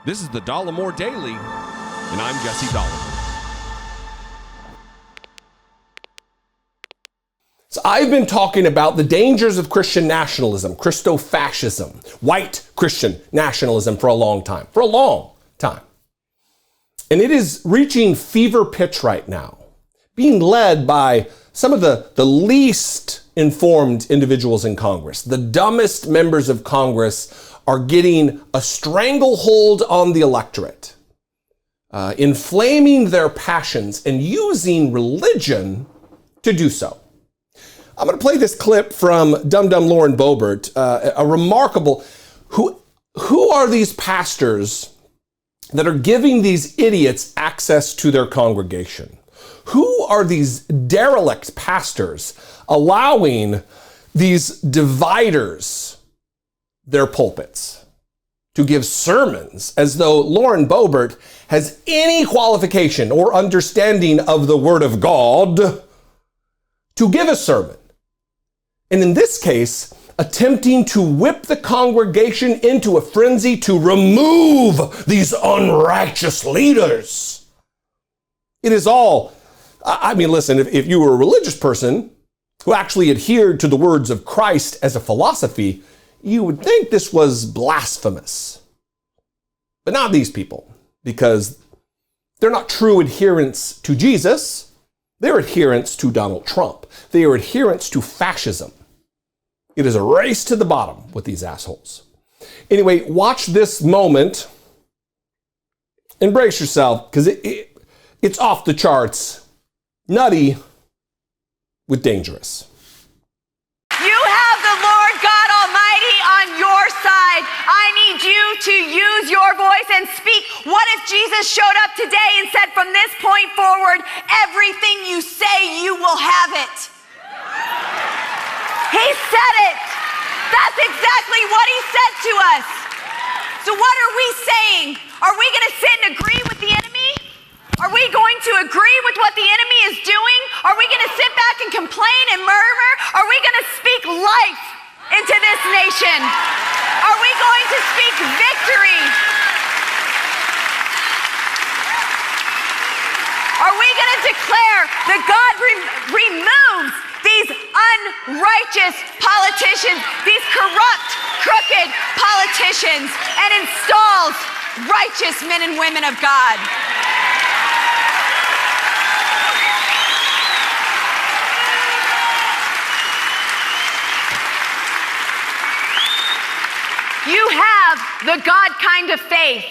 This is the Dollemore Daily, and I'm Jesse Dollemore. So I've been talking about the dangers of Christian nationalism, Christo-fascism, white Christian nationalism for a long time. And it is reaching fever pitch right now, being led by some of the least informed individuals in Congress. The dumbest members of Congress are getting a stranglehold on the electorate, inflaming their passions and using religion to do so. I'm going to play this clip from Dumb Lauren Boebert, a remarkable, who are these pastors that are giving these idiots access to their congregation? Who are these derelict pastors allowing these dividers their pulpits to give sermons as though Lauren Boebert has any qualification or understanding of the Word of God to give a sermon? And in this case, attempting to whip the congregation into a frenzy to remove these unrighteous leaders. It is all, listen, if you were a religious person who actually adhered to the words of Christ as a philosophy, you would think this was blasphemous. But not these people, because they're not true adherents to Jesus. They're adherents to Donald Trump. They are adherents to fascism. It is a race to the bottom with these assholes. Anyway, watch this moment and brace yourself, because it's off the charts, nutty with dangerous. You have the Lord God Almighty on your side. I need you to use your voice and speak. What if Jesus showed up today and said, from this point forward, everything you say, you will have it? He said it. That's exactly what he said to us. So what are we saying? Are we going to sit and agree with the enemy? Are we going to agree with what the enemy is doing? Are we going to sit back and complain and murmur? Are we going to speak life into this nation? Are we going to speak victory? Are we going to declare that God removes these unrighteous politicians, these corrupt, crooked politicians, and installs righteous men and women of God? You have the God kind of faith,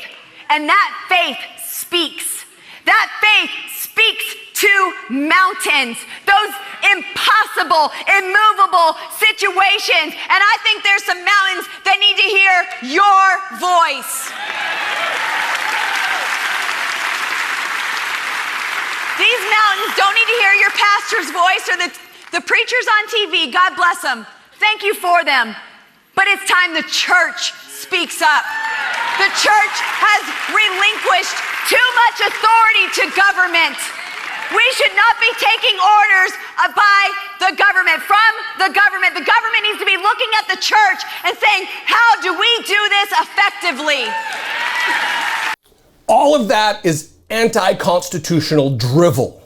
and that faith speaks. That faith speaks to mountains, those impossible, immovable situations. And I think there's some mountains that need to hear your voice. These mountains don't need to hear your pastor's voice or the preachers on TV. God bless them. Thank you for them. But it's time the church speaks up. The church has relinquished too much authority to government. We should not be taking orders by the government, from the government. The government needs to be looking at the church and saying, how do we do this effectively? All of that is anti-constitutional drivel.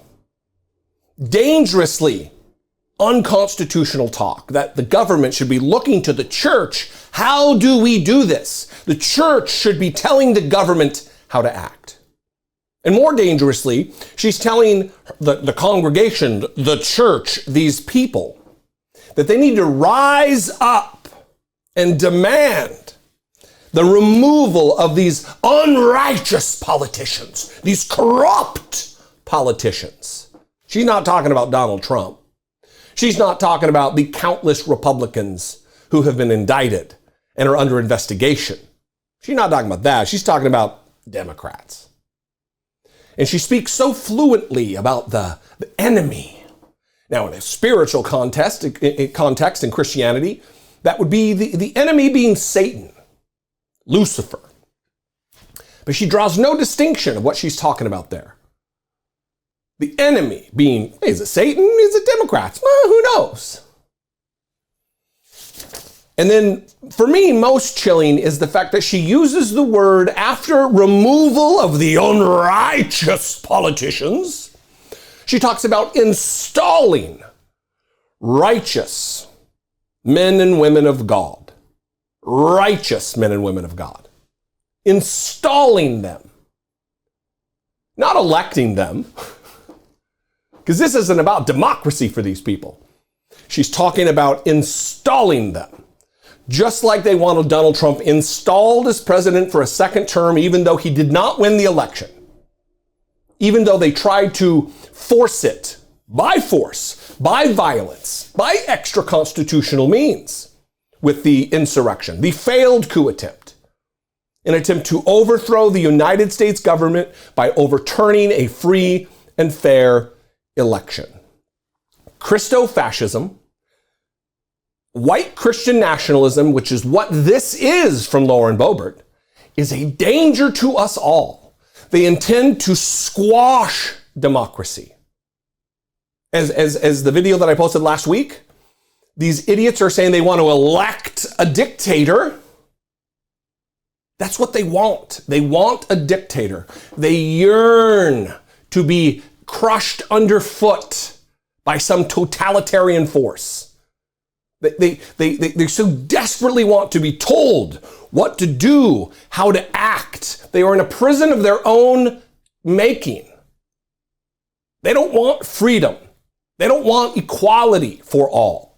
Dangerously unconstitutional talk that the government should be looking to the church. How do we do this? The church should be telling the government how to act. And more dangerously, she's telling the congregation, the church, these people, that they need to rise up and demand the removal of these unrighteous politicians, these corrupt politicians. She's not talking about Donald Trump. She's not talking about the countless Republicans who have been indicted and are under investigation. She's not talking about that. She's talking about Democrats. And she speaks so fluently about the enemy. Now, in a spiritual context in Christianity, that would be the enemy being Satan, Lucifer. But she draws no distinction of what she's talking about there. The enemy being, is it Satan? Is it Democrats? Well, who knows? And then for me, most chilling is the fact that she uses the word after removal of the unrighteous politicians. She talks about installing righteous men and women of God. Righteous men and women of God. Installing them. Not electing them. Because this isn't about democracy for these people. She's talking about installing them. Just like they wanted Donald Trump installed as president for a second term, even though he did not win the election. Even though they tried to force it by force, by violence, by extra constitutional means with the insurrection, the failed coup attempt, an attempt to overthrow the United States government by overturning a free and fair election. Christo-fascism, white Christian nationalism, which is what this is from Lauren Boebert, is a danger to us all. They intend to squash democracy. As the video that I posted last week, these idiots are saying they want to elect a dictator. That's what they want. They want a dictator. They yearn to be crushed underfoot by some totalitarian force. They so desperately want to be told what to do, how to act. They are in a prison of their own making. They don't want freedom. They don't want equality for all.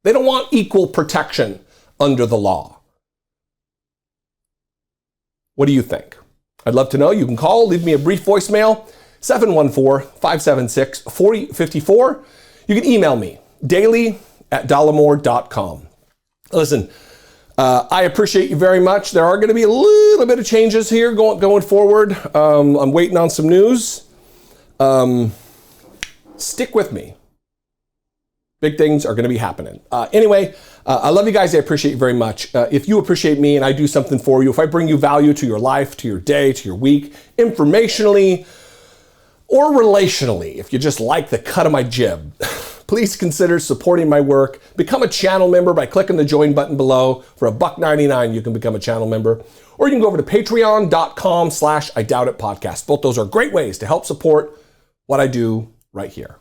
They don't want equal protection under the law. What do you think? I'd love to know. You can call, leave me a brief voicemail, 714-576-4054. You can email me, daily@dollemore.com. Listen, I appreciate you very much. There are going to be a little bit of changes here going forward. I'm waiting on some news. Stick with me. Big things are going to be happening. Anyway, I love you guys. I appreciate you very much. If you appreciate me and I do something for you, if I bring you value to your life, to your day, to your week, informationally or relationally, if you just like the cut of my jib, please consider supporting my work. Become a channel member by clicking the join button below. For $1.99, you can become a channel member. Or you can go over to patreon.com/IDoubtItPodcast. Both those are great ways to help support what I do right here.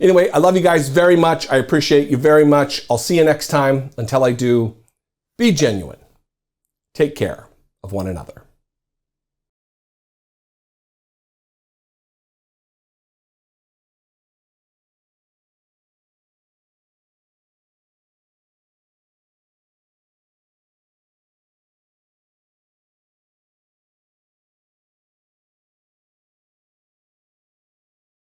Anyway, I love you guys very much. I appreciate you very much. I'll see you next time. Until I do, be genuine. Take care of one another.